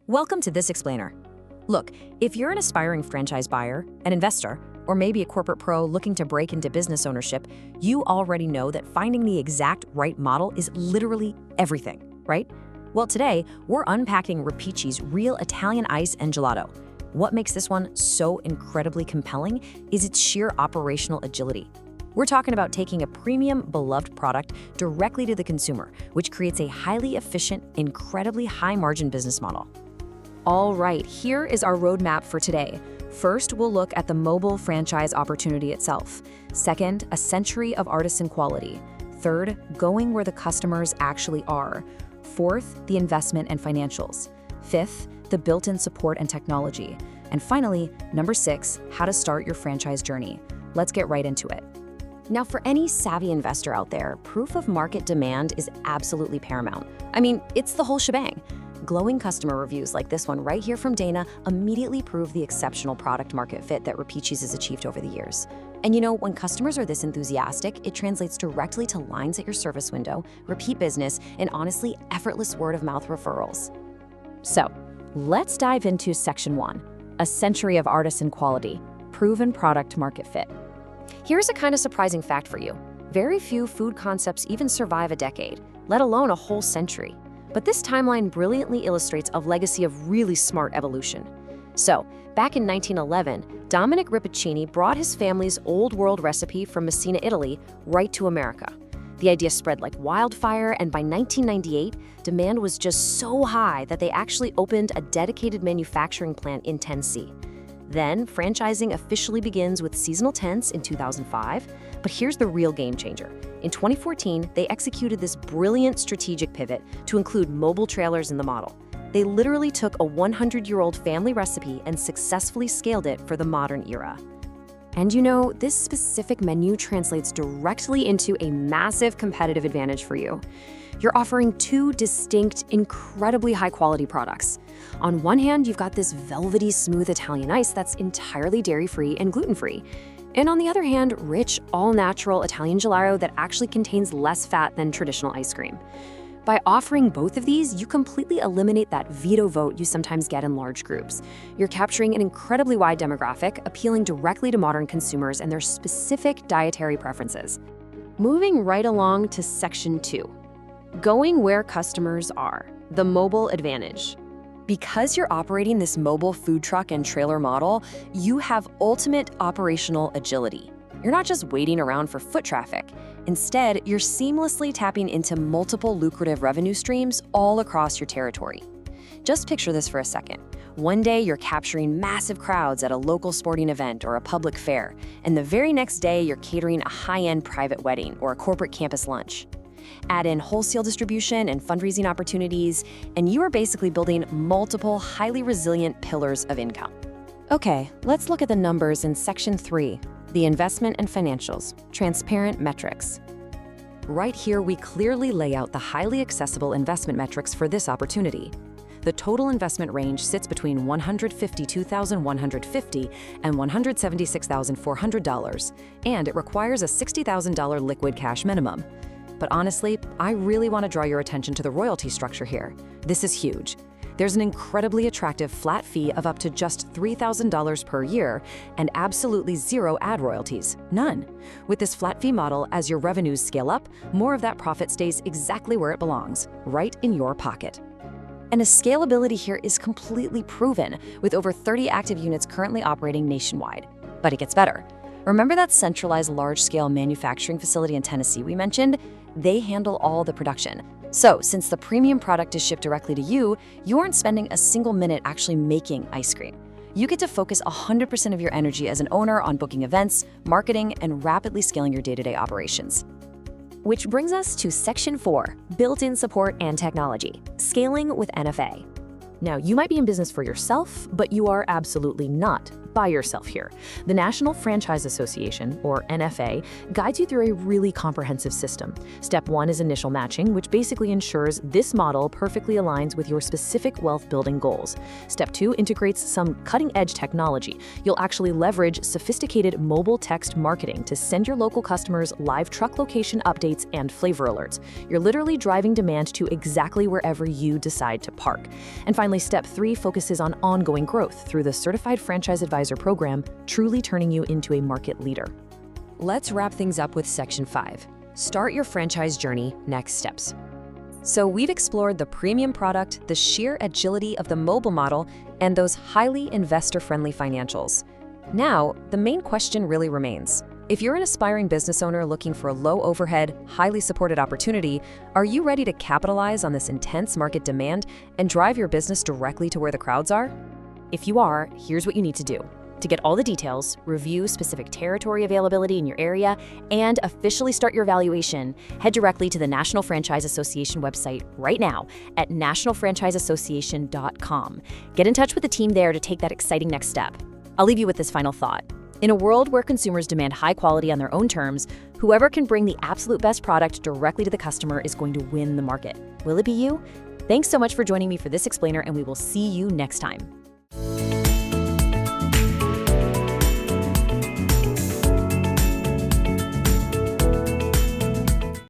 Welcome to This Explainer. Look, if you're an aspiring franchise buyer, an investor, or maybe a corporate pro looking to break into business ownership, you already know that finding the exact right model is literally everything, right? Well, today, we're unpacking Repicci's real Italian ice and gelato. What makes this one so incredibly compelling is its sheer operational agility. We're talking about taking a premium, beloved product directly to the consumer, which creates a highly efficient, incredibly high-margin business model. All right, here is our roadmap for today. First, we'll look at the mobile franchise opportunity itself. Second, a century of artisan quality. Third, going where the customers actually are. Fourth, the investment and financials. Fifth, the built-in support and technology. And finally, number 6, how to start your franchise journey. Let's get right into it. Now, for any savvy investor out there, proof of market demand is absolutely paramount. I mean, it's the whole shebang. Glowing customer reviews like this one right here from Dana immediately prove the exceptional product market fit that Repicci's has achieved over the years. And you know, when customers are this enthusiastic, it translates directly to lines at your service window, repeat business, and honestly, effortless word-of-mouth referrals. So, let's dive into Section 1, a century of artisan quality, proven product market fit. Here's a kind of surprising fact for you. Very few food concepts even survive a decade, let alone a whole century. But this timeline brilliantly illustrates a legacy of really smart evolution. So, back in 1911, Dominic Repicci brought his family's old world recipe from Messina, Italy, right to America. The idea spread like wildfire, and by 1998, demand was just so high that they actually opened a dedicated manufacturing plant in Tennessee. Then, franchising officially begins with seasonal tents in 2005, but here's the real game changer. In 2014, they executed this brilliant strategic pivot to include mobile trailers in the model. They literally took a 100-year-old family recipe and successfully scaled it for the modern era. And you know, this specific menu translates directly into a massive competitive advantage for you. You're offering 2 distinct, incredibly high-quality products. On one hand, you've got this velvety, smooth Italian ice that's entirely dairy-free and gluten-free. And on the other hand, rich, all-natural Italian gelato that actually contains less fat than traditional ice cream. By offering both of these, you completely eliminate that veto vote you sometimes get in large groups. You're capturing an incredibly wide demographic, appealing directly to modern consumers and their specific dietary preferences. Moving right along to Section 2. Going where customers are, the mobile advantage. Because you're operating this mobile food truck and trailer model, you have ultimate operational agility. You're not just waiting around for foot traffic. Instead, you're seamlessly tapping into multiple lucrative revenue streams all across your territory. Just picture this for a second. One day, you're capturing massive crowds at a local sporting event or a public fair, and the very next day, you're catering a high-end private wedding or a corporate campus lunch. Add in wholesale distribution and fundraising opportunities, and you are basically building multiple highly resilient pillars of income. Okay, let's look at the numbers in Section 3, the investment and financials, transparent metrics. Right here, we clearly lay out the highly accessible investment metrics for this opportunity. The total investment range sits between $152,150 and $176,400, and it requires a $60,000 liquid cash minimum. But honestly, I really want to draw your attention to the royalty structure here. This is huge. There's an incredibly attractive flat fee of up to just $3,000 per year and absolutely zero ad royalties, none. With this flat fee model, as your revenues scale up, more of that profit stays exactly where it belongs, right in your pocket. And the scalability here is completely proven, with over 30 active units currently operating nationwide. But it gets better. Remember that centralized large-scale manufacturing facility in Tennessee we mentioned? They handle all the production. So, since the premium product is shipped directly to you, you aren't spending a single minute actually making ice cream. You get to focus 100% of your energy as an owner on booking events, marketing, and rapidly scaling your day-to-day operations. Which brings us to Section 4, built-in support and technology, scaling with NFA. Now, you might be in business for yourself, but you are absolutely not by yourself here. The National Franchise Association, or NFA, guides you through a really comprehensive system. Step 1 is initial matching, which basically ensures this model perfectly aligns with your specific wealth-building goals. Step 2 integrates some cutting-edge technology. You'll actually leverage sophisticated mobile text marketing to send your local customers live truck location updates and flavor alerts. You're literally driving demand to exactly wherever you decide to park. And finally, Step 3 focuses on ongoing growth through the Certified Franchise Advisor program, truly turning you into a market leader. Let's wrap things up with Section 5. Start your franchise journey, next steps. So we've explored the premium product, the sheer agility of the mobile model, and those highly investor-friendly financials. Now, the main question really remains. If you're an aspiring business owner looking for a low-overhead, highly supported opportunity, are you ready to capitalize on this intense market demand and drive your business directly to where the crowds are? If you are, here's what you need to do. To get all the details, review specific territory availability in your area, and officially start your evaluation, head directly to the National Franchise Association website right now at nationalfranchiseassociation.com. Get in touch with the team there to take that exciting next step. I'll leave you with this final thought. In a world where consumers demand high quality on their own terms, whoever can bring the absolute best product directly to the customer is going to win the market. Will it be you? Thanks so much for joining me for this explainer, and we will see you next time.